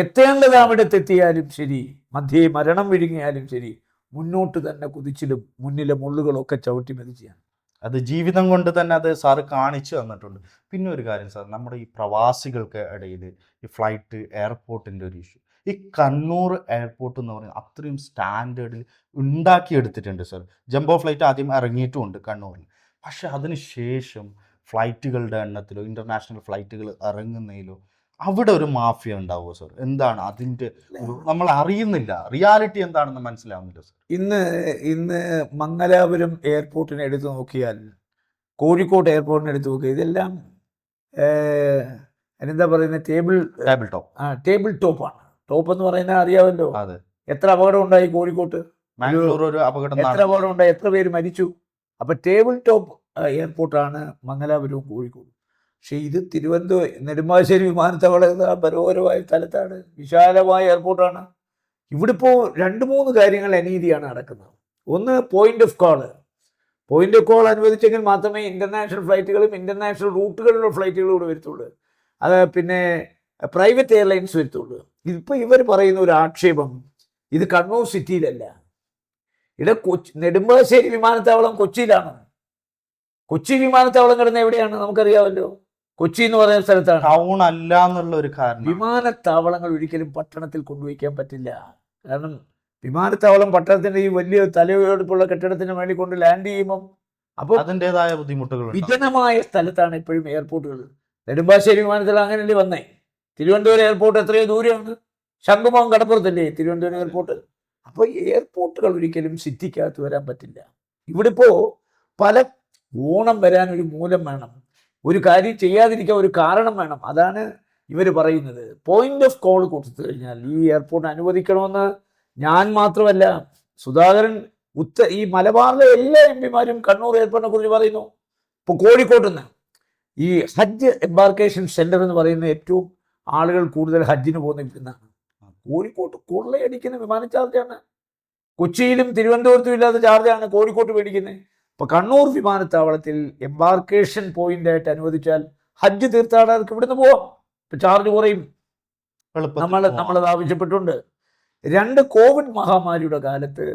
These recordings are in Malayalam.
എത്തേണ്ടത് അവിടത്തെത്തിയാലും ശരി, മധ്യേ മരണം വിഴുങ്ങിയാലും ശരി, മുന്നോട്ട് തന്നെ കുതിച്ചിലും മുന്നിലെ മുള്ളുകളൊക്കെ ചവിട്ടി മെതിച്ചാണ്. അത് ജീവിതം കൊണ്ട് തന്നെ അത് സാറ് കാണിച്ചു തന്നിട്ടുണ്ട്. പിന്നെ ഒരു കാര്യം സാർ, നമ്മുടെ ഈ പ്രവാസികൾക്ക് ഇടയിൽ ഈ ഫ്ലൈറ്റ് എയർപോർട്ടിൻ്റെ ഒരു ഇഷ്യൂ, ഈ കണ്ണൂർ എയർപോർട്ട് എന്ന് പറയുന്നത് അത്രയും സ്റ്റാൻഡേർഡിൽ ഉണ്ടാക്കിയെടുത്തിട്ടുണ്ട് സാർ. ജംബോ ഫ്ലൈറ്റ് ആദ്യം ഇറങ്ങിയിട്ടുമുണ്ട് കണ്ണൂരിൽ. പക്ഷെ അതിന് ശേഷം ഫ്ലൈറ്റുകളുടെ എണ്ണത്തിലോ ഇൻ്റർനാഷണൽ ഫ്ലൈറ്റുകൾ ഇറങ്ങുന്നതിലോ അവിടെ ഒരു മാഫിയ ഉണ്ടാവുമോ സാർ? എന്താണ് അതിൻ്റെ നമ്മൾ അറിയുന്നില്ല, റിയാലിറ്റി എന്താണെന്ന് മനസ്സിലാവുന്നില്ല സാർ. ഇന്ന് മംഗലാപുരം എയർപോർട്ടിനെ എടുത്തു നോക്കിയാൽ, കോഴിക്കോട് എയർപോർട്ടിനെ എടുത്തു നോക്കിയാൽ, ഇതെല്ലാം എന്താ പറയുന്നത്, ടേബിൾ ടോപ്പാണ്. ടോപ്പ് എന്ന് പറയുന്നത് അറിയാമല്ലോ. അതെ. എത്ര അപകടം ഉണ്ടായി കോഴിക്കോട്ട്, ഒരു അപകടം, എത്ര അപകടം ഉണ്ടായി, എത്ര പേര് മരിച്ചു. അപ്പൊ ടേബിൾ ടോപ്പ് എയർപോർട്ടാണ് മംഗലാപുരവും കോഴിക്കോട്. പക്ഷേ ഇത് തിരുവനന്തപുരം നെടുമ്പാശ്ശേരി വിമാനത്താവളം മനോഹരമായ സ്ഥലത്താണ്, വിശാലമായ എയർപോർട്ടാണ്. ഇവിടെ ഇപ്പോൾ 2-3 കാര്യങ്ങൾ അനീതിയാണ് നടക്കുന്നത്. ഒന്ന്, പോയിന്റ് ഓഫ് കോൾ അനുവദിച്ചെങ്കിൽ മാത്രമേ ഇന്റർനാഷണൽ ഫ്ലൈറ്റുകളും ഇന്റർനാഷണൽ റൂട്ടുകളിലുള്ള ഫ്ലൈറ്റുകളും ഇവിടെ വരുത്തുള്ളൂ. അത് പിന്നെ പ്രൈവറ്റ് എയർലൈൻസ് വരുത്തുള്ളൂ. ഇതിപ്പോൾ ഇവർ പറയുന്ന ഒരു ആക്ഷേപം, ഇത് കണ്ണൂർ സിറ്റിയിലല്ല, ഇവിടെ നെടുമ്പാശ്ശേരി വിമാനത്താവളം കൊച്ചിയിലാണ്. കൊച്ചി വിമാനത്താവളം കിടന്ന എവിടെയാണ് നമുക്കറിയാമല്ലോ, കൊച്ചി എന്ന് പറയുന്ന സ്ഥലത്താണ്. ടൗൺ അല്ല എന്നുള്ള ഒരു കാരണം. വിമാനത്താവളങ്ങൾ ഒരിക്കലും പട്ടണത്തിൽ കൊണ്ടുവയ്ക്കാൻ പറ്റില്ല. കാരണം വിമാനത്താവളം പട്ടണത്തിന്റെ ഈ വലിയ തലയെടുപ്പുള്ള കെട്ടിടത്തിന് വേണ്ടി കൊണ്ട് ലാൻഡ് ചെയ്യുമ്പം അപ്പോൾ അതിൻ്റെതായ ബുദ്ധിമുട്ടുകൾ. വിജനമായ സ്ഥലത്താണ് എപ്പോഴും എയർപോർട്ടുകൾ. നെടുമ്പാശ്ശേരി വിമാനത്തിൽ അങ്ങനെയല്ലേ വന്നേ. തിരുവനന്തപുരം എയർപോർട്ട് എത്രയോ ദൂരമാണ്, ശംഖുമുഖം കടപ്പുറത്തല്ലേ തിരുവനന്തപുരം എയർപോർട്ട്. അപ്പോൾ എയർപോർട്ടുകൾ ഒരിക്കലും സിറ്റിക്കകത്ത് വരാൻ പറ്റില്ല. ഇവിടെ ഇപ്പോൾ പല ഓണം വരാൻ ഒരു മൂലം വേണം, ഒരു കാര്യം ചെയ്യാതിരിക്കാൻ ഒരു കാരണം വേണം. അതാണ് ഇവർ പറയുന്നത്. പോയിന്റ് ഓഫ് കോൾ കൊടുത്തു കഴിഞ്ഞാൽ ഈ എയർപോർട്ട് അനുവദിക്കണമെന്ന് ഞാൻ മാത്രമല്ല, സുധാകരൻ ഈ മലബാറിലെ എല്ലാ എംപിമാരും കണ്ണൂർ എയർപോർട്ടിനെ കുറിച്ച് പറയുന്നു. ഇപ്പോൾ കോഴിക്കോട്ട് നിന്ന് ഈ ഹജ്ജ് എംബാർക്കേഷൻ സെന്റർ എന്ന് പറയുന്ന ഏറ്റവും ആളുകൾ കൂടുതൽ ഹജ്ജിന് പോകുന്നതാണ്. കോഴിക്കോട്ട് കൊള്ളയടിക്കുന്ന വിമാന ചാർജാണ്. കൊച്ചിയിലും തിരുവനന്തപുരത്തും ഇല്ലാത്ത ചാർജാണ് കോഴിക്കോട്ട് മേടിക്കുന്നത്. ഇപ്പോൾ കണ്ണൂർ വിമാനത്താവളത്തിൽ എംബാർക്കേഷൻ പോയിന്റ് ആയിട്ട് അനുവദിച്ചാൽ ഹജ്ജ് തീർത്ഥാടകർക്ക് ഇവിടുന്ന് പോവാം, ഇപ്പം ചാർജ് കുറയും. നമ്മളത് ആവശ്യപ്പെട്ടുണ്ട്. 2, കോവിഡ് മഹാമാരിയുടെ കാലത്ത്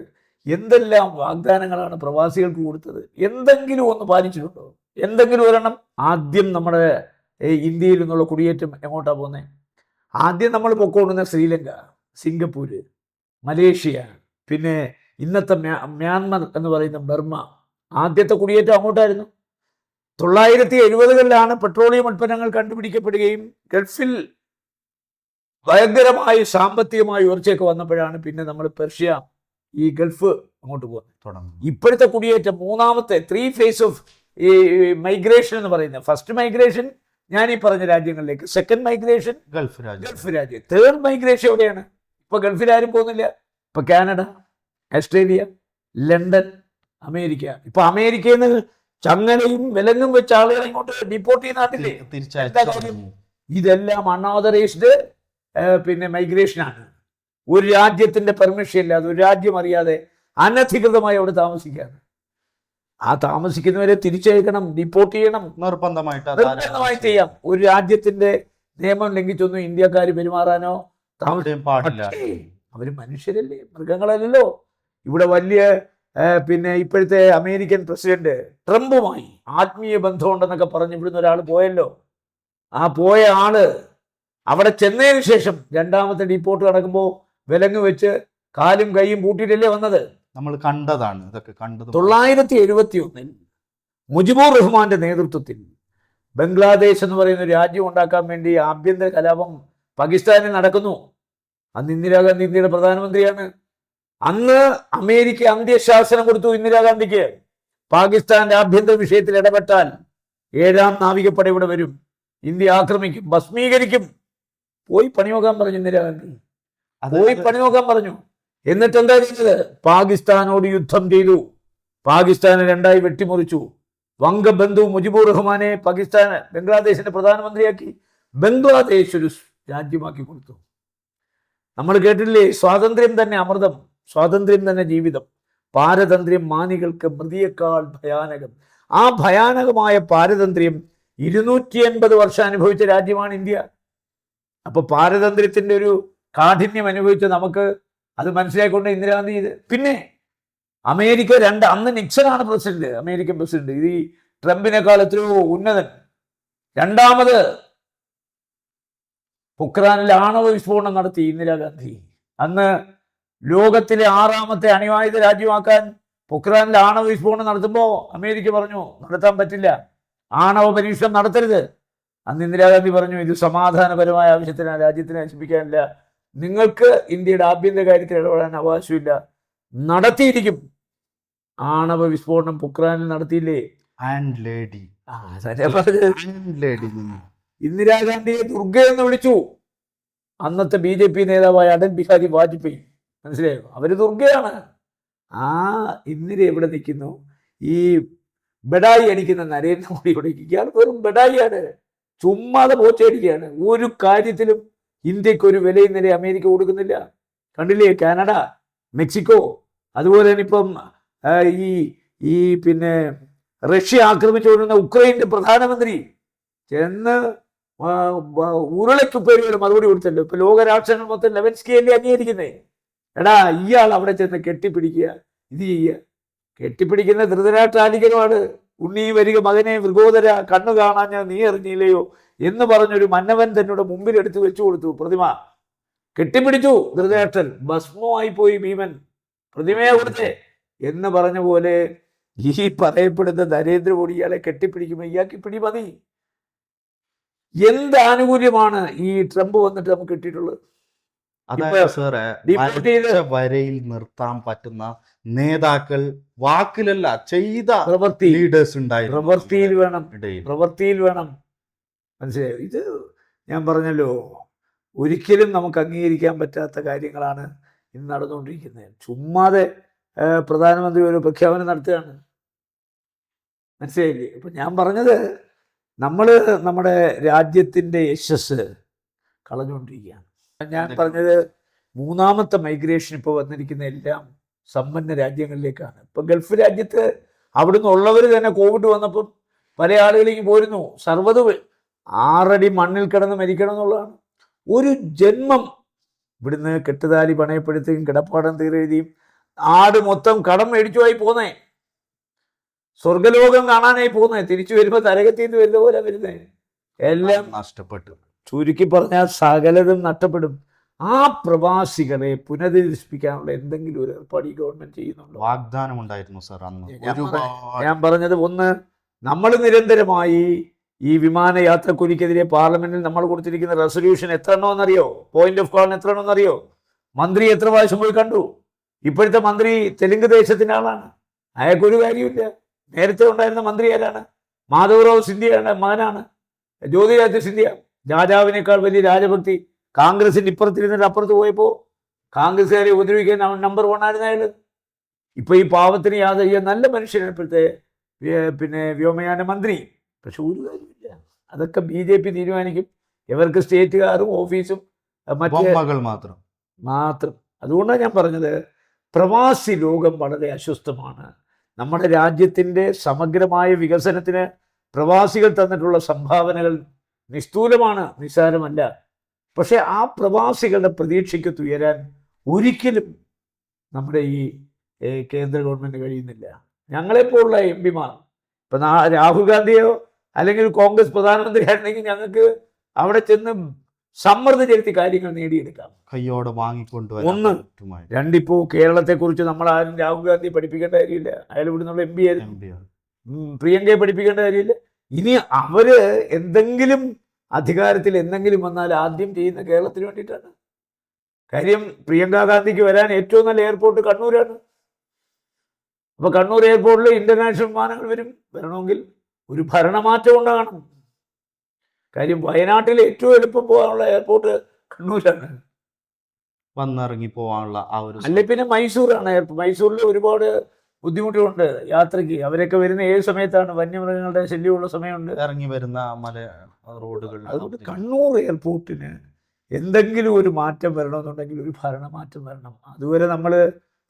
എന്തെല്ലാം വാഗ്ദാനങ്ങളാണ് പ്രവാസികൾക്ക് കൊടുത്തത്. എന്തെങ്കിലും ഒന്ന് പാലിച്ചിട്ടുണ്ടോ? എന്തെങ്കിലും ഒരെണ്ണം. ആദ്യം നമ്മുടെ ഇന്ത്യയിൽ നിന്നുള്ള കുടിയേറ്റം എങ്ങോട്ടാണ് പോകുന്നത്? ആദ്യം നമ്മൾ പൊക്കോണ്ടുന്ന ശ്രീലങ്ക, സിംഗപ്പൂര്, മലേഷ്യ, പിന്നെ ഇന്നത്തെ മ്യാൻമർ എന്ന് പറയുന്ന ബർമ്മ. ആദ്യത്തെ കുടിയേറ്റം അങ്ങോട്ടായിരുന്നു. 1970-കളിലാണ് പെട്രോളിയം ഉൽപ്പന്നങ്ങൾ കണ്ടുപിടിക്കപ്പെടുകയും ഗൾഫിൽ ഭയങ്കരമായ സാമ്പത്തികമായ ഉയർച്ചയൊക്കെ വന്നപ്പോഴാണ് പിന്നെ നമ്മൾ പെർഷ്യ, ഈ ഗൾഫ് അങ്ങോട്ട് പോകുന്നത്. ഇപ്പോഴത്തെ കുടിയേറ്റം മൂന്നാമത്തെ 3 ഫേസ് ഓഫ് ഈ മൈഗ്രേഷൻ എന്ന് പറയുന്നത്, ഫസ്റ്റ് മൈഗ്രേഷൻ ഞാൻ ഈ പറഞ്ഞ രാജ്യങ്ങളിലേക്ക്, സെക്കൻഡ് മൈഗ്രേഷൻ ഗൾഫ് രാജ്യം, തേർഡ് മൈഗ്രേഷൻ എവിടെയാണ്? ഇപ്പൊ ഗൾഫിൽ ആരും പോകുന്നില്ല. ഇപ്പൊ കാനഡ, ഓസ്ട്രേലിയ, ലണ്ടൻ, അമേരിക്ക. ഇപ്പൊ അമേരിക്കയിൽ നിന്ന് ചങ്ങലയും വിലങ്ങും വെച്ച ആളുകളെ ഇങ്ങോട്ട് ഡിപ്പോർട്ട് ചെയ്യുന്ന നാട്ടില്ലേ. ഇതെല്ലാം അൺഓതറൈസ്ഡ് പിന്നെ മൈഗ്രേഷനാണ്. ഒരു രാജ്യത്തിന്റെ പെർമിഷൻ ഇല്ലാതെ, ഒരു രാജ്യം അറിയാതെ അനധികൃതമായി അവിടെ താമസിക്കാണ്. ആ താമസിക്കുന്നവരെ തിരിച്ചയക്കണം, ഡിപ്പോർട്ട് ചെയ്യണം, നിർബന്ധമായി ചെയ്യാം. ഒരു രാജ്യത്തിന്റെ നിയമം ലംഘിച്ചൊന്നും ഇന്ത്യക്കാർ പെരുമാറാനോ താമസിക്കാൻ പാടില്ല. അവര് മനുഷ്യരല്ലേ, മൃഗങ്ങളല്ലല്ലോ. ഇവിടെ വലിയ പിന്നെ ഇപ്പോഴത്തെ അമേരിക്കൻ പ്രസിഡന്റ് ട്രംപുമായി ആത്മീയ ബന്ധമുണ്ടെന്നൊക്കെ പറഞ്ഞ് ഇവിടുന്ന് ഒരാൾ പോയല്ലോ. ആ പോയ ആള് അവിടെ ചെന്നതിന് ശേഷം രണ്ടാമത്തെ ഡിപ്പോർട്ട് നടക്കുമ്പോൾ വിലങ്ങ് വെച്ച് കാലും കൈയും പൂട്ടിയിട്ടല്ലേ വന്നത്. നമ്മൾ കണ്ടതാണ് ഇതൊക്കെ. 1971 മുജിബുർ റഹ്മാന്റെ നേതൃത്വത്തിൽ ബംഗ്ലാദേശ് എന്ന് പറയുന്ന ഒരു രാജ്യം ഉണ്ടാക്കാൻ വേണ്ടി ആഭ്യന്തര കലാപം പാകിസ്ഥാനിൽ നടക്കുന്നു. അന്ന് ഇന്ദിരാഗാന്ധി ഇന്ത്യയുടെ പ്രധാനമന്ത്രിയാണ്. അന്ന് അമേരിക്ക അന്ത്യശാസനം കൊടുത്തു ഇന്ദിരാഗാന്ധിക്ക്, പാകിസ്ഥാന്റെ ആഭ്യന്തര വിഷയത്തിൽ ഇടപെട്ടാൽ 7ാം നാവികപ്പട ഇവിടെ വരും, ഇന്ത്യ ആക്രമിക്കും, ഭസ്മീകരിക്കും. പോയി പണി നോക്കാൻ പറഞ്ഞു ഇന്ദിരാഗാന്ധി, പോയി പണി നോക്കാൻ പറഞ്ഞു. എന്നിട്ട് എന്താ ചെയ്തത്? പാകിസ്ഥാനോട് യുദ്ധം ചെയ്തു, പാകിസ്ഥാനെ 2ആയി വെട്ടിമുറിച്ചു. വംഗബന്ധു മുജിബുർ റഹ്മാനെ ബംഗ്ലാദേശിന്റെ പ്രധാനമന്ത്രിയാക്കി, ബംഗ്ലാദേശ് ഒരു രാജ്യമാക്കി കൊടുത്തു. നമ്മൾ കേട്ടില്ലേ, സ്വാതന്ത്ര്യം തന്നെ അമൃതം, സ്വാതന്ത്ര്യം തന്നെ ജീവിതം, പാരതന്ത്ര്യം മാനികൾക്ക് മൃതിയേക്കാൾ ഭയാനകം. ആ ഭയാനകമായ പാരതന്ത്ര്യം 280 വർഷം അനുഭവിച്ച രാജ്യമാണ് ഇന്ത്യ. അപ്പോൾ പാരതന്ത്ര്യത്തിൻ്റെ ഒരു കാഠിന്യം അനുഭവിച്ച നമുക്ക് അത് മനസ്സിലാക്കിക്കൊണ്ട് ഇന്ദിരാഗാന്ധി ഇത്. പിന്നെ അമേരിക്ക അന്ന് നിക്സനാണ് പ്രസിഡന്റ്, അമേരിക്കൻ പ്രസിഡന്റ്, ഇത് ഈ ട്രംപിനേക്കാൾ എത്രയോ ഉന്നതൻ. രണ്ടാമത് പൊക്രാനിൽ ആണവ വിസ്ഫോടനം നടത്തി ഇന്ദിരാഗാന്ധി. അന്ന് ലോകത്തിലെ 6ാമത്തെ അണ്വായുധ രാജ്യമാക്കാൻ പൊക്രാനിൽ ആണവ വിസ്ഫോടനം നടത്തുമ്പോൾ അമേരിക്ക പറഞ്ഞു നടത്താൻ പറ്റില്ല, ആണവ പരീക്ഷണം നടത്തരുത്. അന്ന് ഇന്ദിരാഗാന്ധി പറഞ്ഞു ഇത് സമാധാനപരമായ ആവശ്യത്തിനാണ്, രാജ്യത്തിനെ നശിപ്പിക്കാനില്ല, നിങ്ങൾക്ക് ഇന്ത്യയുടെ ആഭ്യന്തര കാര്യത്തിൽ ഇടപെടാൻ അവകാശമില്ല. നടത്തിയിരിക്കും. ആണവ വിസ്ഫോടനം പൊക്രാനിൽ നടത്തിയില്ലേ? ആൻഡ് ലേഡി ഇന്ദിരാഗാന്ധിയെ ദുർഗ എന്ന് വിളിച്ചു അന്നത്തെ BJP നേതാവായ അടൽ ബിഹാരി വാജ്പേയി. മനസ്സിലായോ? അവര് ദുർഗയാണ്. ആ ഇന്ദിര എവിടെ നിൽക്കുന്നു? ഈ ബെഡായി അടിക്കുന്ന നരേന്ദ്രമോദിയോട്. ഇയാൾ വെറും ബെഡായിയാണ്, ചുമ്മാതെ പോച്ചടിക്കുകയാണ്. ഒരു കാര്യത്തിലും ഇന്ത്യക്ക് ഒരു വിലയും നില അമേരിക്ക കൊടുക്കുന്നില്ല. കണ്ടില്ലേ? കാനഡ, മെക്സിക്കോ, അതുപോലെ തന്നെ ഇപ്പം ഈ പിന്നെ റഷ്യ ആക്രമിച്ചുകൊണ്ടിരുന്ന ഉക്രൈൻ്റെ പ്രധാനമന്ത്രി ചെന്ന് ഉരുളയ്ക്കുപ്പേരുകൾ മറുപടി കൊടുത്തല്ലോ. ഇപ്പൊ ലോകരാഷ്ട്രങ്ങൾ മൊത്തം ലെവൻസ്കിയല്ലേ അംഗീകരിക്കുന്നേ. എടാ ഇയാൾ അവിടെ ചെന്ന് കെട്ടിപ്പിടിക്കുക, ഇത് ചെയ്യുക. കെട്ടിപ്പിടിക്കുന്ന ധൃതരാഷ്ട്രാധികരമാണ്. ഉണ്ണി വരിക മകനെ മൃഗോദര, കണ്ണു കാണാൻ നീ അറിഞ്ഞില്ലയോ എന്ന് പറഞ്ഞൊരു മന്നവൻ തന്നോട് മുമ്പിൽ എടുത്ത് വെച്ചു കൊടുത്തു പ്രതിമ. കെട്ടിപ്പിടിച്ചു ധൃതരാഷ്ട്രൻ, ഭസ്മമായി പോയി ഭീമൻ, പ്രതിമയെ കൊടുത്തേ എന്ന് പറഞ്ഞ പോലെ ഈ പറയപ്പെടുന്ന നരേന്ദ്രമോദി ഇയാളെ കെട്ടിപ്പിടിക്കുമ്പോൾ ഇയാൾക്ക് പിടി മതി. എന്ത് ആനുകൂല്യമാണ് ഈ ട്രംപ് വന്നിട്ട് നമുക്ക് കിട്ടിയിട്ടുള്ളത്? അതായത് സാറേ, വരയിൽ നിർത്താൻ പറ്റുന്ന നേതാക്കൾ വാക്കിലല്ല ചെയ്ത പ്രവൃത്തി ലീഡേഴ്സ് ഉണ്ടായിരുന്നു. പ്രവൃത്തിയിൽ വേണം. മനസ്സിലായോ? ഇത് ഞാൻ പറഞ്ഞല്ലോ, ഒരിക്കലും നമുക്ക് അംഗീകരിക്കാൻ പറ്റാത്ത കാര്യങ്ങളാണ് ഇന്ന് നടന്നുകൊണ്ടിരിക്കുന്നത്. ചുമ്മാതെ പ്രധാനമന്ത്രി ഒരു പ്രഖ്യാപനം നടത്തുകയാണ്. മനസ്സിലായില്ലേ? ഇപ്പം ഞാൻ പറഞ്ഞത് നമ്മൾ നമ്മുടെ രാജ്യത്തിൻ്റെ യശസ് കളഞ്ഞുകൊണ്ടിരിക്കുകയാണ്. ഞാൻ പറഞ്ഞത് 3ാമത്തെ മൈഗ്രേഷൻ ഇപ്പോൾ വന്നിരിക്കുന്ന എല്ലാം സമ്പന്ന രാജ്യങ്ങളിലേക്കാണ്. ഇപ്പം ഗൾഫ് രാജ്യത്ത് അവിടുന്ന് ഉള്ളവർ തന്നെ കോവിഡ് വന്നപ്പം പല ആളുകളിലേക്ക് പോരുന്നു. 6 അടി മണ്ണിൽ കിടന്ന് മരിക്കണം എന്നുള്ളതാണ്. ഒരു ജന്മം ഇവിടുന്ന് കെട്ടുതാലി പണയപ്പെടുത്തുകയും കിടപ്പാടം തീരെഴുതിയും ആട് മൊത്തം കടം മേടിച്ചുമായി പോന്നേ, സ്വർഗലോകം കാണാനായി പോന്നേ, തിരിച്ചു വരുമ്പോൾ തരകത്തിന്ന് വരുന്ന പോലെ വരുന്നേ, എല്ലാം നഷ്ടപ്പെട്ടു. ചുരുക്കി പറഞ്ഞാൽ സകലതും നഷ്ടപ്പെടും. ആ പ്രവാസികളെ പുനരധിവസിപ്പിക്കാനുള്ള എന്തെങ്കിലും ഒരു ഏർപ്പാട് ഈ ഗവൺമെന്റ് ചെയ്യുന്നുണ്ടോ? വാഗ്ദാനം ഉണ്ടായിരുന്നു സാർ അന്ന്. ഞാൻ പറഞ്ഞത്, ഒന്ന്, നമ്മൾ നിരന്തരമായി ഈ വിമാനയാത്രക്കുരുക്കെതിരെ പാർലമെന്റിൽ നമ്മൾ കൊടുത്തിരിക്കുന്ന റെസൊല്യൂഷൻ എത്ര എണ്ണമെന്നറിയോ? പോയിന്റ് ഓഫ് കോൾ എത്ര എണ്ണമെന്നറിയോ? മന്ത്രി എത്ര പ്രാവശ്യം പോയി കണ്ടു? ഇപ്പോഴത്തെ മന്ത്രി തെലുങ്ക് ദേശത്തിൻ്റെ ആളാണ്, അയാൾക്കൊരു കാര്യമില്ല. നേരത്തെ ഉണ്ടായിരുന്ന മന്ത്രി ആരാണ്? മാധവറാവ് സിന്ധ്യയുടെ മകനാണ്, ജ്യോതിരാദിത്യ സിന്ധ്യ. രാജാവിനേക്കാൾ വലിയ രാജഭക്തി. കോൺഗ്രസിൻ്റെ ഇപ്പുറത്തിരുന്നിട്ട് അപ്പുറത്ത് പോയപ്പോൾ കോൺഗ്രസ്സുകാരെ ഉപദ്രവിക്കാൻ നമ്പർ 1 ആയിരുന്നു അയാൾ. ഇപ്പോൾ ഈ പാവത്തിന് യാതൊരു നല്ല മനുഷ്യനാണ് ഇപ്പോഴത്തെ പിന്നെ വ്യോമയാന മന്ത്രി. പക്ഷെ ഒരു കാര്യമില്ല, അതൊക്കെ BJP തീരുമാനിക്കും. ഇവർക്ക് സ്റ്റേറ്റുകാരും ഓഫീസും മകൾ മാത്രം. അതുകൊണ്ടാണ് ഞാൻ പറഞ്ഞത്, പ്രവാസി ലോകം വളരെ അസ്വസ്ഥമാണ്. നമ്മുടെ രാജ്യത്തിൻ്റെ സമഗ്രമായ വികസനത്തിന് പ്രവാസികൾ തന്നിട്ടുള്ള സംഭാവനകൾ നിസ്തൂലമാണ്, നിസ്സാരമല്ല. പക്ഷേ ആ പ്രവാസികളുടെ പ്രതീക്ഷയ്ക്ക് ഉയരാൻ ഒരിക്കലും നമ്മുടെ ഈ കേന്ദ്ര ഗവൺമെൻറ് കഴിയുന്നില്ല. ഞങ്ങളെപ്പോലുള്ള MP-മാർ, ഇപ്പം രാഹുൽ ഗാന്ധിയോ അല്ലെങ്കിൽ കോൺഗ്രസ് പ്രധാനമന്ത്രി ആയിരുന്നെങ്കിൽ ഞങ്ങൾക്ക് അവിടെ ചെന്ന് സമ്മർദ്ദം ചെലുത്തി കാര്യങ്ങൾ നേടിയെടുക്കാം, കയ്യോടെ വാങ്ങിക്കൊണ്ടുവരാം. 1, 2, ഇപ്പോൾ കേരളത്തെക്കുറിച്ച് നമ്മൾ ആരും രാഹുൽ ഗാന്ധി പഠിപ്പിക്കേണ്ട കാര്യമില്ല. അയാൾ ഇവിടെ നിന്നുള്ള MP ആയിരുന്നു. പ്രിയങ്കയെ പഠിപ്പിക്കേണ്ട കാര്യമില്ല. ഇനി അവര് എന്തെങ്കിലും അധികാരത്തിൽ എന്തെങ്കിലും വന്നാൽ ആദ്യം ചെയ്യുന്ന കേരളത്തിന് വേണ്ടിയിട്ടാണ്. കാര്യം, പ്രിയങ്ക ഗാന്ധിക്ക് വരാൻ ഏറ്റവും നല്ല എയർപോർട്ട് കണ്ണൂരാണ്. അപ്പോൾ കണ്ണൂർ എയർപോർട്ടിൽ ഇന്റർനാഷണൽ വിമാനങ്ങൾ വരണമെങ്കിൽ ഒരു ഭരണമാറ്റം ഉണ്ടാകണം. കാര്യം, വയനാട്ടിൽ ഏറ്റവും എളുപ്പം പോകാനുള്ള എയർപോർട്ട് കണ്ണൂരാണ്. വന്നിറങ്ങി പോകാനുള്ള ആ ഒരു, അല്ലെ പിന്നെ മൈസൂറാണ് എയർപോർട്ട്. മൈസൂരിൽ ഒരുപാട് ബുദ്ധിമുട്ടുകളുണ്ട് യാത്രയ്ക്ക്. അവരൊക്കെ വരുന്ന ഏത് സമയത്താണ്? വന്യമൃഗങ്ങളുടെ ശല്യമുള്ള സമയമുണ്ട്, ഇറങ്ങി വരുന്ന റോഡുകൾ. അതുകൊണ്ട് കണ്ണൂർ എയർപോർട്ടിന് എന്തെങ്കിലും ഒരു മാറ്റം വരണമെന്നുണ്ടെങ്കിൽ ഒരു ഭരണമാറ്റം വരണം. അതുവരെ നമ്മൾ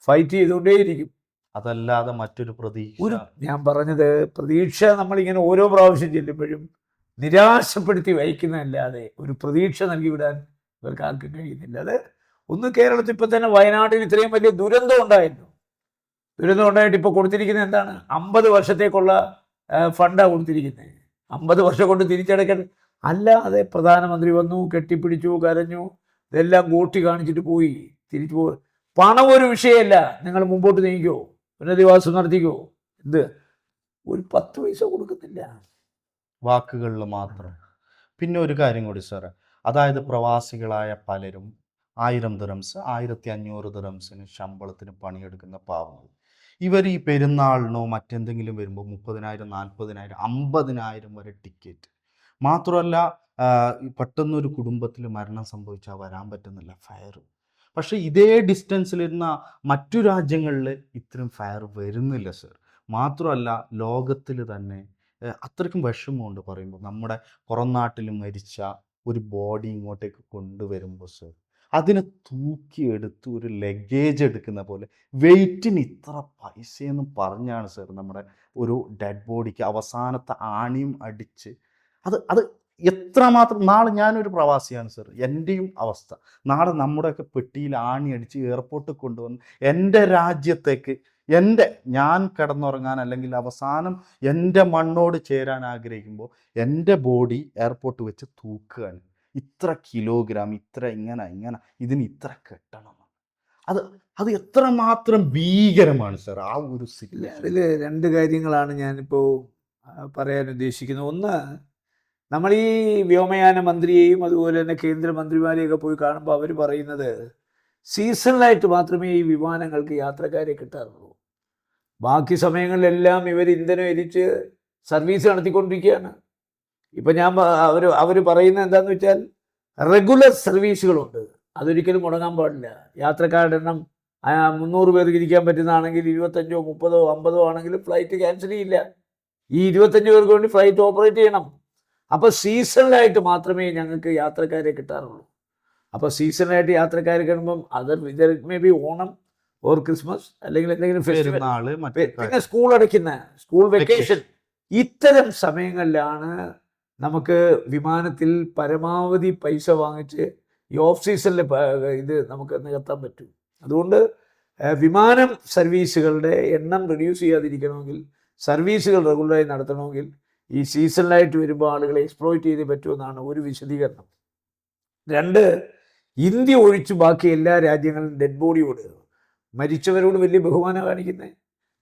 ഫൈറ്റ് ചെയ്തുകൊണ്ടേയിരിക്കും. അതല്ലാതെ മറ്റൊരു പ്രതീക്ഷ, ഞാൻ പറഞ്ഞത്, പ്രതീക്ഷ നമ്മളിങ്ങനെ ഓരോ പ്രാവശ്യം ചെല്ലുമ്പോഴും നിരാശപ്പെടുത്തി വഹിക്കുന്നതല്ലാതെ ഒരു പ്രതീക്ഷ നൽകി വിടാൻ ഇവർക്ക് ആർക്കും കഴിയുന്നില്ല. അത് ഒന്ന് കേരളത്തിൽ ഇപ്പം തന്നെ വയനാട്ടിൽ ഇത്രയും വലിയ ദുരന്തം ഉണ്ടായിരുന്നു. ദുരന്തം ഉണ്ടായിട്ട് ഇപ്പോൾ കൊടുത്തിരിക്കുന്നത് എന്താണ്? 50 വർഷത്തേക്കുള്ള ഫണ്ടാണ് കൊടുത്തിരിക്കുന്നത്. 50 വർഷം കൊണ്ട് തിരിച്ചടയ്ക്കാൻ അല്ലാതെ പ്രധാനമന്ത്രി വന്നു, കെട്ടിപ്പിടിച്ചു, കരഞ്ഞു, ഇതെല്ലാം കൂട്ടി കാണിച്ചിട്ട് പോയി, തിരിച്ചു പോയി. പണം ഒരു വിഷയമല്ല, നിങ്ങൾ മുമ്പോട്ട് നീക്കോ, പുനരധിവാസം നടത്തിക്കോ, എന്ത് ഒരു 10 പൈസ കൊടുക്കുന്നില്ല, വാക്കുകളിൽ മാത്രം. പിന്നെ ഒരു കാര്യം കൂടി സാറേ, അതായത് പ്രവാസികളായ പലരും 1000 ദിറംസ് 1500 ദിറംസിന് ശമ്പളത്തിന് പണിയെടുക്കുന്ന പാവങ്ങൾ, ഇവർ ഈ പെരുന്നാളിനോ മറ്റെന്തെങ്കിലും വരുമ്പോൾ 30,000 40,000 50,000 വരെ ടിക്കറ്റ്. മാത്രമല്ല പെട്ടെന്നൊരു കുടുംബത്തിൽ മരണം സംഭവിച്ചാൽ വരാൻ പറ്റുന്നില്ല, ഫയർ. പക്ഷെ ഇതേ ഡിസ്റ്റൻസിലിരുന്ന മറ്റു രാജ്യങ്ങളിൽ ഇത്രയും ഫയർ വരുന്നില്ല സർ. മാത്രമല്ല ലോകത്തിൽ തന്നെ അത്രയ്ക്കും വിഷമമുണ്ട് പറയുമ്പോൾ. നമ്മുടെ പുറം നാട്ടിൽ മരിച്ച ഒരു ബോഡി ഇങ്ങോട്ടേക്ക് കൊണ്ടുവരുമ്പോൾ സർ, അതിനെ തൂക്കിയെടുത്ത് ഒരു ലഗേജ് എടുക്കുന്ന പോലെ വെയിറ്റിന് ഇത്ര പൈസയെന്ന് പറഞ്ഞാണ് സർ നമ്മുടെ ഒരു ഡെഡ് ബോഡിക്ക് അവസാനത്തെ ആണിയും അടിച്ച് അത് എത്രമാത്രം. നാളെ ഞാനൊരു പ്രവാസിയാണ് സർ, എൻ്റെയും അവസ്ഥ നാളെ നമ്മുടെയൊക്കെ പെട്ടിയിൽ ആണി അടിച്ച് എയർപോർട്ടിൽ കൊണ്ടുവന്ന് എൻ്റെ രാജ്യത്തേക്ക് ഞാൻ കിടന്നുറങ്ങാൻ അല്ലെങ്കിൽ അവസാനം എൻ്റെ മണ്ണോട് ചേരാൻ ആഗ്രഹിക്കുമ്പോൾ എൻ്റെ ബോഡി എയർപോർട്ട് വെച്ച് തൂക്കുകയാണ്. ഇത്ര കിലോഗ്രാം, ഇത്ര ഇങ്ങനെ ഇതിന് ഇത്ര കെട്ടണം. അത് എത്രമാത്രം ഭീകരമാണ് സർ ആ ഒരു സിറ്റുവേഷൻ. അതിൽ 2 കാര്യങ്ങളാണ് ഞാനിപ്പോൾ പറയാൻ ഉദ്ദേശിക്കുന്നത്. ഒന്ന്, നമ്മൾ ഈ വ്യോമയാന മന്ത്രിയെയും അതുപോലെ തന്നെ കേന്ദ്രമന്ത്രിമാരെയൊക്കെ പോയി കാണുമ്പോൾ അവർ പറയുന്നത് സീസണലായിട്ട് മാത്രമേ ഈ വിമാനങ്ങൾക്ക് യാത്രക്കാരെ കിട്ടാറുള്ളൂ. ബാക്കി സമയങ്ങളിലെല്ലാം ഇവർ ഇന്ധനം എരിച്ച് സർവീസ് നടത്തിക്കൊണ്ടിരിക്കുകയാണ്. ഇപ്പം അവർ പറയുന്നത് എന്താണെന്ന് വെച്ചാൽ റെഗുലർ സർവീസുകളുണ്ട്, അതൊരിക്കലും മുടങ്ങാൻ പാടില്ല. യാത്രക്കാരുടെ എണ്ണം 300 പേർക്ക് ഇരിക്കാൻ പറ്റുന്നതാണെങ്കിൽ 25 30 50 ആണെങ്കിലും ഫ്ലൈറ്റ് ക്യാൻസൽ ചെയ്യില്ല. ഈ 25 പേർക്ക് വേണ്ടി ഫ്ലൈറ്റ് ഓപ്പറേറ്റ് ചെയ്യണം. അപ്പോൾ സീസണലായിട്ട് മാത്രമേ ഞങ്ങൾക്ക് യാത്രക്കാരെ കിട്ടാറുള്ളൂ. അപ്പോൾ സീസണലായിട്ട് യാത്രക്കാരെ കിട്ടുമ്പം ഇത് may be Onam or Christmas അല്ലെങ്കിൽ എന്തെങ്കിലും ഫെസ്റ്റിവൽ, പിന്നെ സ്കൂൾ അടയ്ക്കുന്ന സ്കൂൾ വെക്കേഷൻ, ഇത്തരം സമയങ്ങളിലാണ് നമുക്ക് വിമാനത്തിൽ പരമാവധി പൈസ വാങ്ങിച്ച് ഈ ഓഫ് സീസണിൽ ഇത് നമുക്ക് നികത്താൻ പറ്റും. അതുകൊണ്ട് വിമാനം സർവീസുകളുടെ എണ്ണം റിഡ്യൂസ് ചെയ്യാതിരിക്കണമെങ്കിൽ, സർവീസുകൾ റെഗുലറായി നടത്തണമെങ്കിൽ ഈ സീസണിലായിട്ട് വരുമ്പോൾ ആളുകളെ എക്സ്പ്ലോയിറ്റ് ചെയ്തേ പറ്റുമെന്നാണ് ഒരു വിശദീകരണം. 2, ഇന്ത്യ ഒഴിച്ച് ബാക്കി എല്ലാ രാജ്യങ്ങളും ഡെഡ് ബോഡിയോട്, മരിച്ചവരോട് വലിയ ബഹുമാനം കാണിക്കുന്നത്.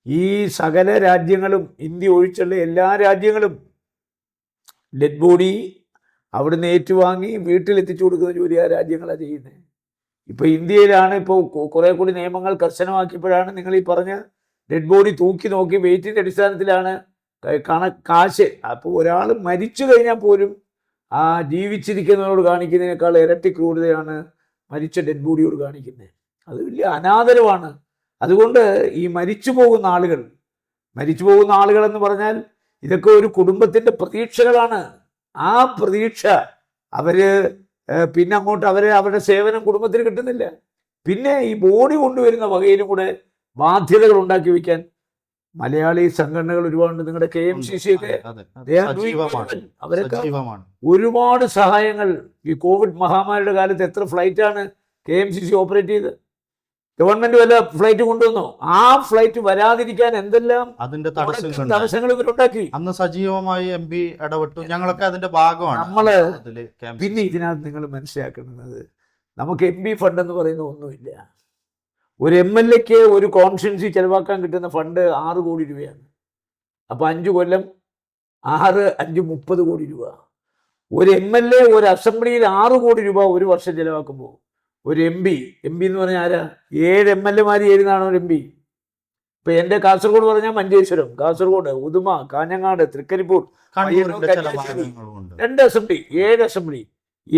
ഈ സകല രാജ്യങ്ങളും, ഇന്ത്യ ഒഴിച്ചുള്ള എല്ലാ രാജ്യങ്ങളും ഡെഡ് ബോഡി അവിടുന്ന് ഏറ്റുവാങ്ങി വീട്ടിലെത്തിച്ചു കൊടുക്കുന്ന ജോലി ആ രാജ്യങ്ങളാണ് ചെയ്യുന്നത്. ഇപ്പോൾ ഇന്ത്യയിലാണ് ഇപ്പോൾ കുറേ കൂടി നിയമങ്ങൾ കർശനമാക്കിയപ്പോഴാണ് നിങ്ങൾ ഈ പറഞ്ഞ ഡെഡ് ബോഡി തൂക്കി നോക്കി വെയിറ്റിൻ്റെ അടിസ്ഥാനത്തിലാണ് കാശ്. അപ്പോൾ ഒരാൾ മരിച്ചു കഴിഞ്ഞാൽ പോലും ആ ജീവിച്ചിരിക്കുന്നവരോട് കാണിക്കുന്നതിനേക്കാൾ ഇരട്ടി ക്രൂരതയാണ് മരിച്ച ഡെഡ് ബോഡിയോട് കാണിക്കുന്നത്. അത് വലിയ അനാദരവാണ്. അതുകൊണ്ട് ഈ മരിച്ചു പോകുന്ന ആളുകൾ എന്ന് പറഞ്ഞാൽ ഇതൊക്കെ ഒരു കുടുംബത്തിൻ്റെ പ്രതീക്ഷകളാണ്. ആ പ്രതീക്ഷ പിന്നെ അങ്ങോട്ട് അവരുടെ സേവനം കുടുംബത്തിന് കിട്ടുന്നില്ല. പിന്നെ ഈ ബോഡി കൊണ്ടുവരുന്ന വകയിലും കൂടെ ബാധ്യതകൾ ഉണ്ടാക്കി വയ്ക്കാൻ മലയാളി സംഘടനകൾ ഒരുപാടുണ്ട്. നിങ്ങളുടെ KMCC ഒക്കെ അവരൊക്കെ ഒരുപാട് സഹായങ്ങൾ. ഈ കോവിഡ് മഹാമാരിയുടെ കാലത്ത് എത്ര ഫ്ലൈറ്റാണ് KMCC ഓപ്പറേറ്റ് ചെയ്ത്? ഗവൺമെന്റ് വല്ല ഫ്ലൈറ്റ് കൊണ്ടുവന്നോ? ആ ഫ്ലൈറ്റ് വരാതിരിക്കാൻ എന്തെല്ലാം അതിന്റെ തടസ്സങ്ങൾ ഇവരുണ്ടാക്കി. അന്ന് സജീവമായി MP ഇടപെട്ടു. ഞങ്ങളൊക്കെ അതിന്റെ ഭാഗമാണ്. പിന്നെ ഇതിനകത്ത് നിങ്ങൾ മനസ്സിലാക്കുന്നത്, നമുക്ക് MP ഫണ്ട് എന്ന് പറയുന്ന ഒന്നുമില്ല. ഒരു MLAക്ക് ഒരു കോൺസ്റ്റിറ്റ്യുവൻസി ചെലവാക്കാൻ കിട്ടുന്ന ഫണ്ട് 6 കോടി രൂപയാണ്. അപ്പോൾ 5 കൊല്ലം 6 5 30 കോടി രൂപ. ഒരു MLA ഒരു അസംബ്ലിയിൽ 6 കോടി രൂപ ഒരു വർഷം ചെലവാക്കുമ്പോൾ ഒരു MP എന്ന് പറഞ്ഞാൽ ആരാ? 7 MLAമാർ ചേരുന്നതാണ് ഒരു MP. ഇപ്പം എൻ്റെ കാസർഗോഡ് പറഞ്ഞാൽ മഞ്ചേശ്വരം, കാസർഗോഡ്, ഉദുമ, കാഞ്ഞങ്ങാട്, തൃക്കരിപ്പൂർ, 2 അസംബ്ലി, 7 അസംബ്ലി.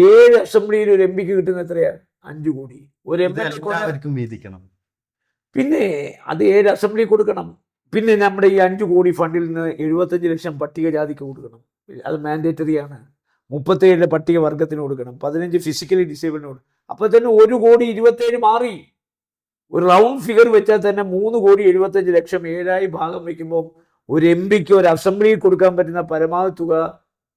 7 അസംബ്ലിയിൽ ഒരു MPക്ക് കിട്ടുന്ന എത്രയാണ്? 5 കോടി. ഒരു എല്ലാവർക്കും വീതിക്കണം. പിന്നെ അത് 7 അസംബ്ലി കൊടുക്കണം. പിന്നെ നമ്മുടെ ഈ 5 കോടി ഫണ്ടിൽ നിന്ന് 75 ലക്ഷം പട്ടികജാതിക്ക് കൊടുക്കണം. അത് മാൻഡേറ്ററിയാണ്. 37 പട്ടിക വർഗത്തിന് കൊടുക്കണം. 15 ഫിസിക്കലി ഡിസേബിളിന് കൊടുക്കണം. അപ്പോൾ തന്നെ 1 കോടി 27 മാറി. ഒരു റൗണ്ട് ഫിഗർ വെച്ചാൽ തന്നെ 3 കോടി 75 ലക്ഷം 7ആയി ഭാഗം വയ്ക്കുമ്പോൾ ഒരു MPക്ക് ഒരു അസംബ്ലിയിൽ കൊടുക്കാൻ പറ്റുന്ന പരമാവധി തുക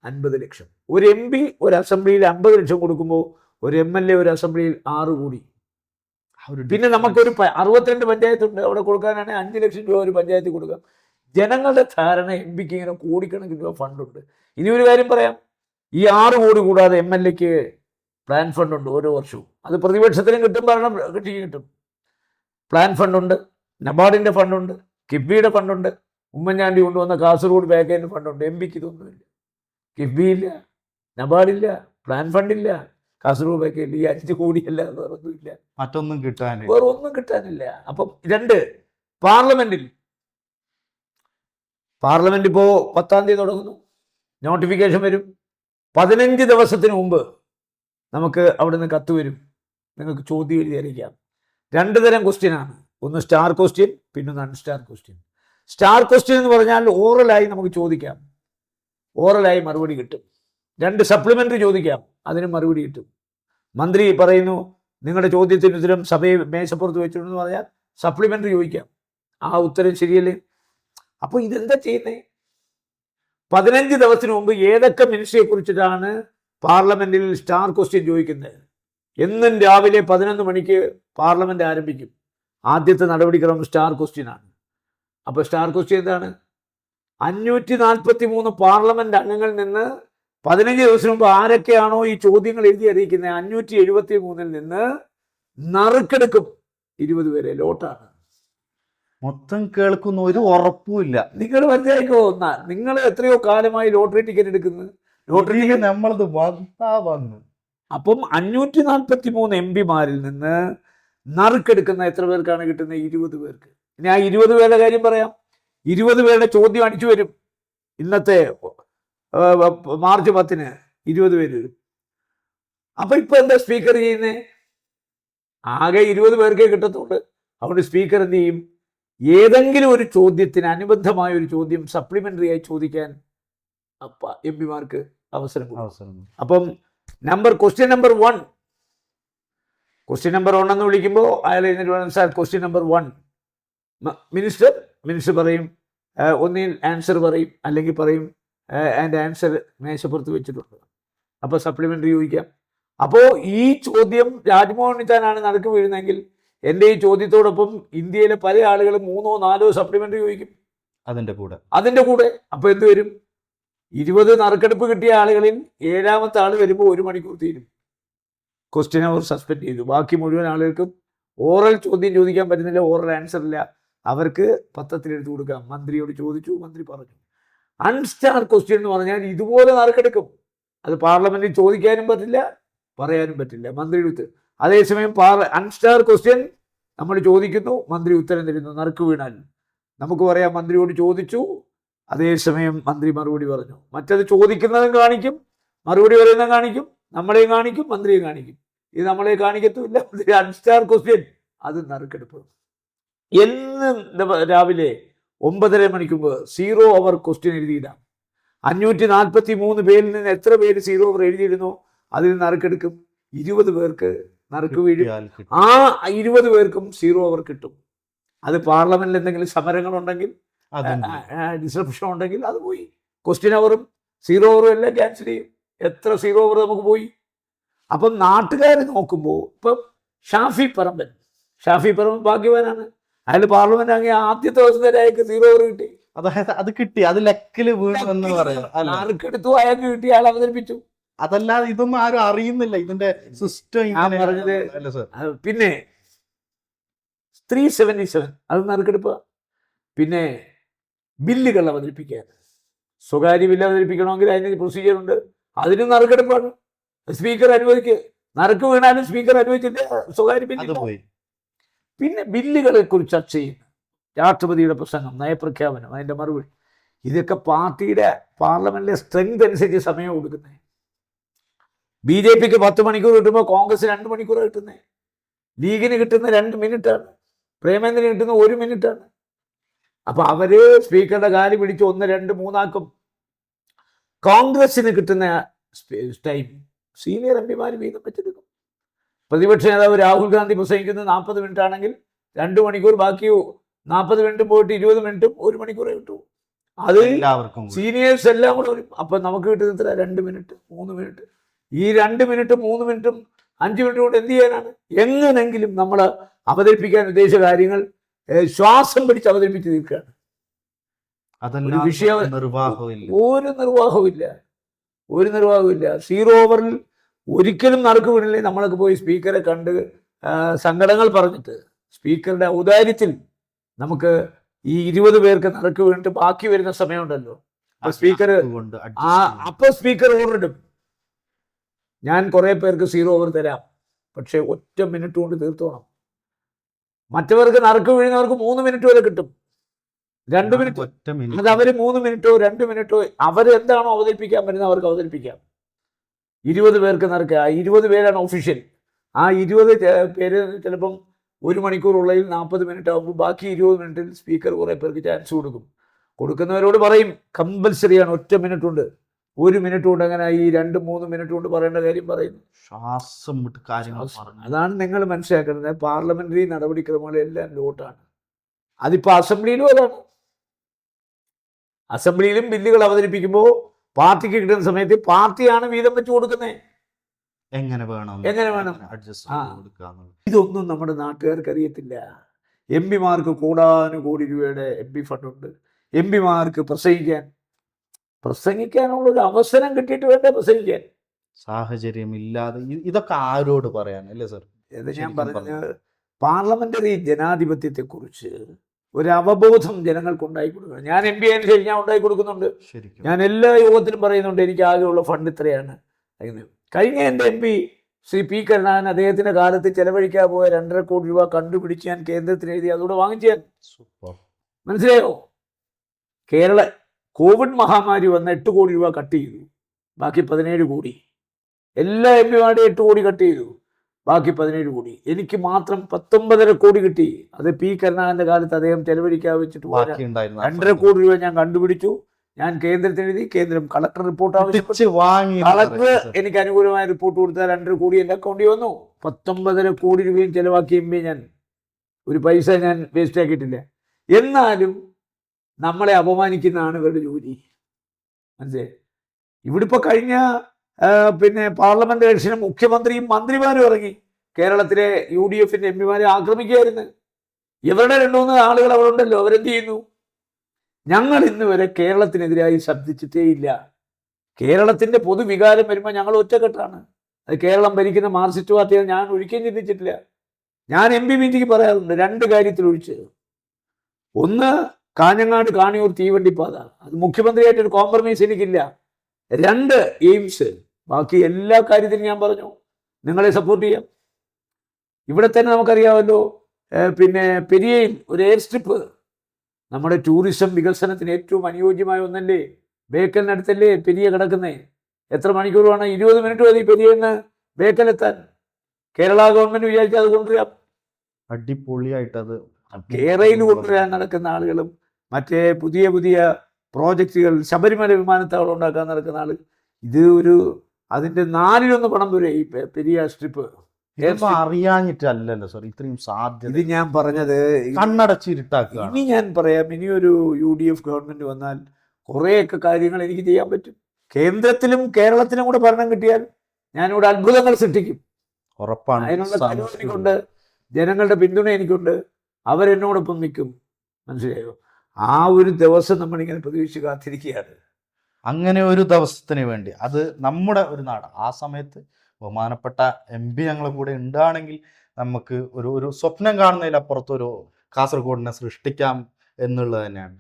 50 ലക്ഷം. ഒരു MP ഒരു അസംബ്ലിയിൽ 50 ലക്ഷം കൊടുക്കുമ്പോൾ ഒരു MLA ഒരു അസംബ്ലിയിൽ 6 കോടി. പിന്നെ നമുക്കൊരു 62 പഞ്ചായത്തുണ്ട്, അവിടെ കൊടുക്കാനാണെങ്കിൽ 5 ലക്ഷം രൂപ ഒരു പഞ്ചായത്തിൽ കൊടുക്കാം. ജനങ്ങളുടെ ധാരണ MPക്ക് ഇങ്ങനെ കോടിക്കണക്കിന് രൂപ ഫണ്ടുണ്ട്. ഇനി ഒരു കാര്യം പറയാം, ഈ 6 കോടി കൂടാതെ MLAക്ക് പ്ലാൻ ഫണ്ടുണ്ട് ഓരോ വർഷവും. അത് പ്രതിപക്ഷത്തിനും കിട്ടും, ഭരണം കക്ഷിക്ക് കിട്ടും. പ്ലാൻ ഫണ്ടുണ്ട്, നബാർഡിൻ്റെ ഫണ്ടുണ്ട്, കിഫ്ബിയുടെ ഫണ്ടുണ്ട്, ഉമ്മൻചാണ്ടി കൊണ്ടുവന്ന കാസർഗോഡ് പാക്കേജിൻ്റെ ഫണ്ടുണ്ട്. MPക്ക് ഇതൊന്നുമില്ല. കിഫ്ബി ഇല്ല, നബാർഡില്ല, പ്ലാൻ ഫണ്ടില്ല, കാസർഗോഡ് പാക്കേജിൽ ഈ 5 കോടിയല്ല വേറൊന്നുമില്ല, മറ്റൊന്നും കിട്ടാനില്ല, വേറെ ഒന്നും കിട്ടാനില്ല. അപ്പം 2 പാർലമെന്റ് ഇപ്പോൾ 10-ാം തീയതി തുടങ്ങുന്നു, നോട്ടിഫിക്കേഷൻ വരും. 15 ദിവസത്തിന് മുമ്പ് നമുക്ക് അവിടെ നിന്ന് കത്ത് വരും, നിങ്ങൾക്ക് ചോദ്യം എഴുതി അറിയിക്കാം. 2 തരം ക്വസ്റ്റ്യനാണ്, ഒന്ന് സ്റ്റാർ ക്വസ്റ്റ്യൻ, പിന്നെ അൺസ്റ്റാർ ക്വസ്റ്റ്യൻ. സ്റ്റാർ ക്വസ്റ്റ്യൻ എന്ന് പറഞ്ഞാൽ ഓറലായി നമുക്ക് ചോദിക്കാം, ഓറലായി മറുപടി കിട്ടും. 2 സപ്ലിമെൻ്ററി ചോദിക്കാം, അതിന് മറുപടി കിട്ടും. മന്ത്രി പറയുന്നു നിങ്ങളുടെ ചോദ്യത്തിന് ഉത്തരം സഭയെ മേശപ്പുറത്ത് വെച്ചിട്ടുണ്ടെന്ന് പറഞ്ഞാൽ സപ്ലിമെൻ്ററി ചോദിക്കാം, ആ ഉത്തരം ശരിയല്ലേ. അപ്പോൾ ഇതെന്താ ചെയ്യുന്നത്? 15 ദിവസത്തിന് മുമ്പ് ഏതൊക്കെ മിനിസ്ട്രിയെ കുറിച്ചിട്ടാണ് പാർലമെന്റിൽ സ്റ്റാർ ക്വസ്റ്റ്യൻ ചോദിക്കുന്നത്? എന്നും രാവിലെ 11 മണിക്ക് പാർലമെന്റ് ആരംഭിക്കും. ആദ്യത്തെ നടപടിക്രമം സ്റ്റാർ ക്വസ്റ്റ്യൻ ആണ്. അപ്പോൾ സ്റ്റാർ ക്വസ്റ്റ്യൻ എന്താണ്? 543 പാർലമെന്റ് അംഗങ്ങളിൽ നിന്ന് 15 ദിവസം മുമ്പ് ആരൊക്കെയാണോ ഈ ചോദ്യങ്ങൾ എഴുതി അറിയിക്കുന്നത് 573 നിന്ന് നറുക്കെടുക്കും 20 പേരെ. ലോട്ടാണ്, മൊത്തം കേൾക്കുന്ന ഒരു ഉറപ്പുമില്ല. നിങ്ങൾ മനസ്സിലാക്കി പോകുന്ന, നിങ്ങൾ എത്രയോ കാലമായി ലോട്ടറി ടിക്കറ്റ് എടുക്കുന്നത്, ലോട്ടറി ടിക്കറ്റ് നമ്മളത് വന്നു. അപ്പം 543 MP-മാരിൽ നിന്ന് നറുക്കെടുക്കുന്ന എത്ര പേർക്കാണ് കിട്ടുന്നത്? 20 പേർക്ക്. ഇനി ആ 20 പേരുടെ കാര്യം പറയാം. 20 പേരുടെ ചോദ്യം അടിച്ചു വരും. ഇന്നത്തെ മാർച്ച് 10-ന് 20 പേര് വരും. അപ്പൊ ഇപ്പൊ എന്താ സ്പീക്കർ ചെയ്യുന്നത്? ആകെ 20 പേർക്കേ കിട്ടത്തുള്ളൂ. അതുകൊണ്ട് സ്പീക്കർ എന്ത് ചെയ്യും? ഏതെങ്കിലും ഒരു ചോദ്യത്തിന് അനുബന്ധമായ ഒരു ചോദ്യം സപ്ലിമെന്ററി ആയി ചോദിക്കാൻ MP-മാർക്ക് അവസരം കൊടുക്കും. അപ്പം ക്വസ്റ്റ്യൻ നമ്പർ 1 എന്ന് വിളിക്കുമ്പോൾ അയാൾ സാർ ക്വസ്റ്റ്യൻ നമ്പർ 1 മിനിസ്റ്റർ പറയും, ഒന്നിൽ ആൻസർ പറയും, അല്ലെങ്കിൽ പറയും അതിൻ്റെ ആൻസർ മേശപ്പുറത്ത് വെച്ചിട്ടുണ്ട്. അപ്പോൾ സപ്ലിമെൻ്ററി ചോദിക്കാം. അപ്പോൾ ഈ ചോദ്യം രാജ്മോഹൻ ഉണ്ണിത്താനാണ് നറുക്ക് വീഴുന്നതെങ്കിൽ എൻ്റെ ഈ ചോദ്യത്തോടൊപ്പം ഇന്ത്യയിലെ പല ആളുകളും 3-4 സപ്ലിമെൻ്ററി ചോദിക്കും അതിൻ്റെ കൂടെ. അപ്പോൾ എന്ത് വരും? 20 നറുക്കെടുപ്പ് കിട്ടിയ ആളുകളിൽ 7ാമത്തെ ആൾ വരുമ്പോൾ 1 മണിക്കൂർ തീരും. ക്വസ്റ്റ്യൻ അവർ സസ്പെൻഡ് ചെയ്തു. ബാക്കി മുഴുവൻ ആളുകൾക്കും ഓറൽ ചോദ്യം ചോദിക്കാൻ പറ്റുന്നില്ല, ഓറൽ ആൻസർ ഇല്ല, അവർക്ക് പത്രത്തിൽ എഴുതി കൊടുക്കാം. മന്ത്രിയോട് ചോദിച്ചു, മന്ത്രി പറഞ്ഞു. അൺസ്റ്റാർ ക്വസ്റ്റ്യൻ എന്ന് പറഞ്ഞാൽ ഇതുപോലെ നറുക്കെടുക്കും. അത് പാർലമെന്റിൽ ചോദിക്കാനും പറ്റില്ല, പറയാനും പറ്റില്ല, മന്ത്രിയുടെ ഉത്തരം. അതേസമയം അൺസ്റ്റാർ ക്വസ്റ്റ്യൻ നമ്മൾ ചോദിക്കുന്നു, മന്ത്രി ഉത്തരം തരുന്നു. നറുക്ക് വീണാൽ നമുക്ക് പറയാം മന്ത്രിയോട് ചോദിച്ചു, അതേസമയം മന്ത്രി മറുപടി പറഞ്ഞു. മറ്റത് ചോദിക്കുന്നതും കാണിക്കും, മറുപടി പറയുന്നതും കാണിക്കും, നമ്മളെയും കാണിക്കും, മന്ത്രിയും കാണിക്കും. ഇത് നമ്മളെ കാണിക്കത്തുമില്ല. അൺസ്റ്റാർ ക്വസ്റ്റ്യൻ അത് നറുക്കെടുപ്പ്. എന്ന് രാവിലെ 9:30 മണിക്ക് മുമ്പ് 0 അവർ ക്വസ്റ്റ്യൻ എഴുതിയിടാം. 543 പേരിൽ നിന്ന് എത്ര പേര് 0 അവർ എഴുതിയിരുന്നു അതിൽ നിന്ന് നറുക്കെടുക്കും. 20 പേർക്ക് നറുക്ക് വീഴും. ആ 20 പേർക്കും 0 അവർ കിട്ടും. അത് പാർലമെന്റിൽ എന്തെങ്കിലും സമരങ്ങളുണ്ടെങ്കിൽ, ഡിസ്റപ്ഷൻ ഉണ്ടെങ്കിൽ അത് പോയി. ക്വസ്റ്റ്യൻ അവറും 0 അവറും എല്ലാം ക്യാൻസൽ ചെയ്യും. എത്ര 0 അവർ നമുക്ക് പോയി. അപ്പം നാട്ടുകാർ നോക്കുമ്പോൾ ഇപ്പം ഷാഫി പറമ്പൻ ഭാഗ്യവാനാണ്. അയാൾ പാർലമെന്റ് അങ്ങനെ ആദ്യത്തെ ദിവസം തന്നെ അയാൾക്ക് 0 അവർ കിട്ടി. അതായത് അത് കിട്ടി, അത് ലക്കില് വീണു എന്ന് പറയാം. നറുക്കെടുത്തു, അയാൾക്ക് കിട്ടി, അയാൾ അവതരിപ്പിച്ചു. അതല്ലാതെ ഇതൊന്നും ആരും അറിയുന്നില്ല, ഇതിന്റെ സിസ്റ്റം പറഞ്ഞത്. പിന്നെ 377 അത് നറുക്കെടുപ്പ്. പിന്നെ ബില്ലുകൾ അവതരിപ്പിക്കാൻ, സ്വകാര്യ ബില്ല് അവതരിപ്പിക്കണമെങ്കിൽ അതിന് പ്രൊസീജിയർ ഉണ്ട്, അതിനും നറുക്കെടുപ്പാണ്. സ്പീക്കർ അനുവദിക്കുക, നറുക്ക് വീണാലും സ്പീക്കർ അനുവദിച്ചിട്ട് സ്വകാര്യ ബില്ല് പോയി. പിന്നെ ബില്ലുകളെ കുറിച്ച് ചർച്ച ചെയ്യുന്നു, രാഷ്ട്രപതിയുടെ പ്രസംഗം, നയപ്രഖ്യാപനം, അതിൻ്റെ മറുപടി. ഇതൊക്കെ പാർട്ടിയുടെ പാർലമെന്റിലെ സ്ട്രെങ്ത് അനുസരിച്ച് സമയം കൊടുക്കുന്നത്. BJPക്ക് 10 മണിക്കൂർ കിട്ടുമ്പോൾ കോൺഗ്രസ് 2 മണിക്കൂർ കിട്ടുന്നത്. ലീഗിന് കിട്ടുന്ന 2 മിനിറ്റാണ്, പ്രേമേന്ദ്രന് കിട്ടുന്ന 1 മിനിറ്റാണ്. അപ്പൊ അവര് സ്പീക്കറുടെ കാല് പിടിച്ച് 1, 2, 3 ആക്കും. കോൺഗ്രസിന് കിട്ടുന്ന ടൈം സീനിയർ MP-മാർ വീതം വെച്ചെടുക്കും. പ്രതിപക്ഷ നേതാവ് രാഹുൽ ഗാന്ധി പ്രസംഗിക്കുന്നത് 40 മിനിറ്റ് ആണെങ്കിൽ 2 മണിക്കൂർ, ബാക്കി 40 മിനിറ്റും പോയിട്ട് 20 മിനിറ്റും 1 മണിക്കൂറേ കിട്ടൂ. അത് എല്ലാവർക്കും കൂടി. സീനിയേഴ്സ് എല്ലാം കൂടെ വരും. അപ്പം നമുക്ക് കിട്ടുന്ന എത്ര 2 മിനിറ്റ് 3 മിനിറ്റ്. ഈ 2 മിനിറ്റും 3 മിനിറ്റും 5 മിനിറ്റും കൊണ്ട് എന്ത് ചെയ്യാനാണ്? എങ്ങനെങ്കിലും നമ്മൾ അവതരിപ്പിക്കാൻ ഉദ്ദേശിച്ച കാര്യങ്ങൾ ശ്വാസം പിടിച്ച് അവതരിപ്പിച്ച് തീർക്കുകയാണ്. അതെല്ലാം ഒരു വിഷയം നിർവാഹമില്ല. ഒരു നിർവാഹമില്ല. 0 ഓവറിൽ ഒരിക്കലും നറുക്ക് വീണില്ലേ. നമ്മളൊക്കെ പോയി സ്പീക്കറെ കണ്ട് സങ്കടങ്ങൾ പറഞ്ഞിട്ട് സ്പീക്കറുടെ ഔദാര്യത്തിൽ നമുക്ക് ഈ 20 പേർക്ക് നറുക്ക് വീണിട്ട് ബാക്കി വരുന്ന സമയമുണ്ടല്ലോ, സ്പീക്കർ കൊണ്ട് അപ്പൊ സ്പീക്കർ ഓവർ ഇടും. ഞാൻ കുറെ പേർക്ക് 0 ഓവർ തരാം, പക്ഷെ 1 മിനിറ്റ് കൊണ്ട് തീർത്തോണം. മറ്റവർക്ക് നറുക്ക് വീഴുന്നവർക്ക് 3 മിനിറ്റ് വരെ കിട്ടും. 2 മിനിറ്റ്. ഒറ്റ മിനിറ്റ് അത് അവര് 3 മിനിറ്റോ 2 മിനിറ്റോ അവരെന്താണോ അവതരിപ്പിക്കാൻ പറ്റുന്നത് അവർക്ക് അവതരിപ്പിക്കാം. 20 പേർക്ക് നറുക്ക്, ആ 20 പേരാണ് ഒഫീഷ്യൽ. ആ 20 പേര് ചിലപ്പം 1 മണിക്കൂറുള്ളതിൽ 40 മിനിറ്റ് ആകുമ്പോൾ ബാക്കി 20 മിനിറ്റിൽ സ്പീക്കർ കുറേ പേർക്ക് ചാൻസ് കൊടുക്കും. കൊടുക്കുന്നവരോട് പറയും കമ്പൽസറിയാണ് 1 മിനിറ്റ് കൊണ്ട്. 1 മിനിറ്റ് കൊണ്ട് അങ്ങനെ ഈ 2-3 മിനിറ്റ് കൊണ്ട് പറയേണ്ട കാര്യം പറയുന്നു. ശ്വാസം വിട്ട് കാര്യങ്ങൾ പറഞ്ഞു. അതാണ് നിങ്ങൾ മനസ്സിലാക്കുന്നത്. പാർലമെന്ററി നടപടിക്രമങ്ങളെല്ലാം ലോട്ടാണ്. അതിപ്പോൾ അസംബ്ലിയിലും അതാണ്. അസംബ്ലിയിലും ബില്ലുകൾ അവതരിപ്പിക്കുമ്പോൾ പാർട്ടിക്ക് കിട്ടുന്ന സമയത്ത് പാർട്ടിയാണ് വീതം വെച്ച് കൊടുക്കുന്നത്. എങ്ങനെ വേണം അഡ്ജസ്റ്റ് ആ. കൊടുക്കാന്നുള്ളത്. ഇതൊന്നും നമ്മുടെ നാട്ടുകാർക്ക് അറിയത്തില്ല. എം പിമാർക്ക് കോടാനുകോടി രൂപയുടെ MP ഫണ്ടുണ്ട്. എം പിമാർക്ക് പ്രസംഗിക്കാനുള്ളൊരു അവസരം കിട്ടിയിട്ട് വേണ്ടേ പ്രസംഗിക്കാൻ. സാഹചര്യം ഇല്ലാതെ ഇതൊക്കെ ആരോട് പറയാൻ അല്ലേ സർ? ഇത് ഞാൻ ശരിക്കും പറഞ്ഞത് പാർലമെന്ററി ജനാധിപത്യത്തെക്കുറിച്ച് ഒരു അവബോധം ജനങ്ങൾക്ക് ഉണ്ടായി കൊടുക്കണം. ഞാൻ MP ആയതിനു ശരി ഞാൻ ഉണ്ടായി കൊടുക്കുന്നുണ്ട്. ശരിക്കും ഞാൻ എല്ലാ യോഗത്തിലും പറയുന്നുണ്ട് എനിക്ക് ആകെയുള്ള ഫണ്ട് ഇത്രയാണ്. കഴിഞ്ഞ എൻ്റെ MP ശ്രീ P. കരുണാകരൻ അദ്ദേഹത്തിൻ്റെ കാലത്ത് ചെലവഴിക്കാൻ പോയ 2.5 കോടി രൂപ കണ്ടുപിടിച്ച് ഞാൻ കേന്ദ്രത്തിന് എഴുതി അതുകൂടെ വാങ്ങിച്ചു ഞാൻ. സൂപ്പർ. മനസ്സിലായോ? കോവിഡ് മഹാമാരി വന്ന് 8 കോടി രൂപ കട്ട് ചെയ്തു, ബാക്കി 17 കോടി. എല്ലാ MP മാരുടെയും 8 കോടി കട്ട് ചെയ്തു, ബാക്കി 17 കോടി. എനിക്ക് മാത്രം 19.5 കോടി കിട്ടി. അത് P. കരുണാകരൻ്റെ കാലത്ത് അദ്ദേഹം ചെലവഴിക്കാൻ വെച്ചിട്ട് പോരാ. 2.5 കോടി രൂപ ഞാൻ കണ്ടുപിടിച്ചു, ഞാൻ കേന്ദ്രത്തിന് എഴുതി. കേന്ദ്രം കളക്ടർ റിപ്പോർട്ട് ആവശ്യപ്പെട്ടു. കളക്ടർ എനിക്ക് അനുകൂലമായ റിപ്പോർട്ട് കൊടുത്താൽ 2.5 കോടി എൻ്റെ അക്കൗണ്ടിൽ വന്നു. 19.5 കോടി രൂപയും ചെലവാക്കി MP ഞാൻ. ഒരു പൈസ ഞാൻ വേസ്റ്റ് ആക്കിയിട്ടില്ല. എന്നാലും നമ്മളെ അപമാനിക്കുന്നതാണ് ഇവരുടെ ജോലി. മനസ്സിലായി? ഇവിടെ ഇപ്പോൾ കഴിഞ്ഞ പാർലമെന്റ് ഇലക്ഷന് മുഖ്യമന്ത്രിയും മന്ത്രിമാരും ഇറങ്ങി കേരളത്തിലെ UDF-ന്റെ MP-മാരെ ആക്രമിക്കുകയായിരുന്നു. ഇവരുടെ 2-3 ആളുകൾ അവിടെ ഉണ്ടല്ലോ, അവരെന്ത് ചെയ്യുന്നു? ഞങ്ങൾ ഇന്ന് വരെ കേരളത്തിനെതിരായി ശബ്ദിച്ചിട്ടേ ഇല്ല. കേരളത്തിൻ്റെ പൊതുവികാരം വരുമ്പോൾ ഞങ്ങൾ ഒറ്റക്കെട്ടാണ്. അത് കേരളം ഭരിക്കുന്ന മാർക്സിസ്റ്റ് പാർട്ടികൾ ഞാൻ ഒരിക്കലും ചിന്തിച്ചിട്ടില്ല. ഞാൻ MP മീറ്റിംഗ് പറയാറുണ്ട് 2 കാര്യത്തിലൊഴിച്ച്. ഒന്ന്, കാഞ്ഞങ്ങാട് കാണിയൂർ തീവണ്ടിപ്പാത, അത് മുഖ്യമന്ത്രിയായിട്ടൊരു കോംപ്രമൈസ് എനിക്കില്ല. 2, എയിംസ്. ബാക്കി എല്ലാ കാര്യത്തിലും ഞാൻ പറഞ്ഞു നിങ്ങളെ സപ്പോർട്ട് ചെയ്യാം. ഇവിടെ തന്നെ നമുക്കറിയാമല്ലോ, പെരിയയിൽ ഒരു എയർ സ്ട്രിപ്പ് നമ്മുടെ ടൂറിസം വികസനത്തിന് ഏറ്റവും അനുയോജ്യമായ ഒന്നല്ലേ. ബേക്കലിനടുത്തല്ലേ പെരിയ കിടക്കുന്നേ. എത്ര മണിക്കൂറാണ്? 20 മിനിറ്റ് മതി പെരിയെന്ന് ബേക്കലെത്താൻ. കേരള ഗവൺമെന്റ് വിചാരിച്ചാൽ അത് കൊണ്ടുവരാം. അടിപൊളിയായിട്ട് അത് കേരളയിൽ കൊണ്ടുവരാൻ നടക്കുന്ന ആളുകളും മറ്റേ പുതിയ പുതിയ പ്രോജക്റ്റുകൾ, ശബരിമല വിമാനത്താവളം ഉണ്ടാക്കാൻ നടക്കുന്ന ആൾ, ഇത് അതിൻ്റെ 4-1 പണം വരെ ഈ പെരിയ സ്ട്രിപ്പ്. അറിയാഞ്ഞിട്ടല്ലല്ലോ സർ ഇത്രയും സാധ്യത. ഇത് ഞാൻ പറഞ്ഞത് കണ്ണടച്ചിരുട്ടാക്കുക. ഇനി ഞാൻ പറയാം, ഇനിയൊരു UDF ഗവൺമെന്റ് വന്നാൽ കുറേയൊക്കെ കാര്യങ്ങൾ എനിക്ക് ചെയ്യാൻ പറ്റും. കേന്ദ്രത്തിലും കേരളത്തിലും കൂടെ ഭരണം കിട്ടിയാൽ ഞാനിവിടെ അത്ഭുതങ്ങൾ സൃഷ്ടിക്കും. ഉറപ്പാണ്. അതിനുള്ള കഴിവ് എനിക്കുണ്ട്, ജനങ്ങളുടെ പിന്തുണ എനിക്കുണ്ട്, അവരെന്നോടൊപ്പം നിൽക്കും. മനസ്സിലായോ? ആ ഒരു ദിവസം നമ്മളിങ്ങനെ പ്രതീക്ഷിച്ച് കാത്തിരിക്കുകയാണ്. അങ്ങനെ ഒരു ദിവസത്തിന് വേണ്ടി അത് നമ്മുടെ ഒരു നാട്. ആ സമയത്ത് ബഹുമാനപ്പെട്ട MP ഞങ്ങളെ കൂടെ ഉണ്ടാണെങ്കിൽ നമുക്ക് ഒരു സ്വപ്നം കാണുന്നതിലപ്പുറത്തൊരു കാസർഗോഡിനെ സൃഷ്ടിക്കാം എന്നുള്ളത് തന്നെയാണ്.